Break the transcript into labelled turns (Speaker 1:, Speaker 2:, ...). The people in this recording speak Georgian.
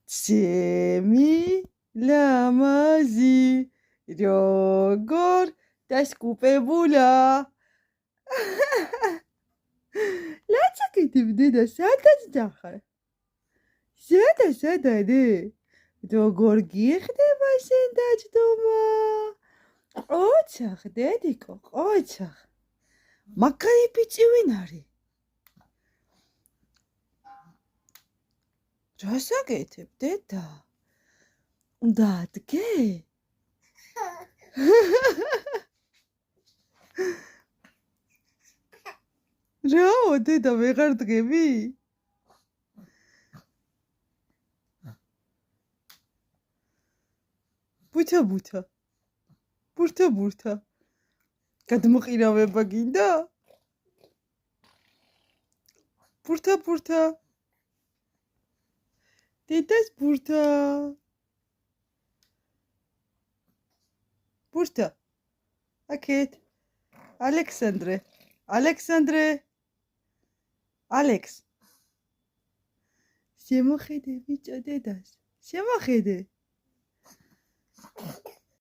Speaker 1: ჩემი ლამაზი როგორ დასკუპებულა ლაცაკეთებ დედა სადაც დახარ სადა როგორ გიხდება შენ დაჯდომა ყოჩახ დედიკო ყოჩახ მაგარი ბიჭი ვინ არის რას აკეთებ დედა უნდა ადგე რაო დედა ვეღარ დგები ბურთა გადმოყირავება გინდა ბურთა დედას ბურთა აკეთ ალექსანდრე ალექს შემოხედე ბიჭო დედას შემოხედე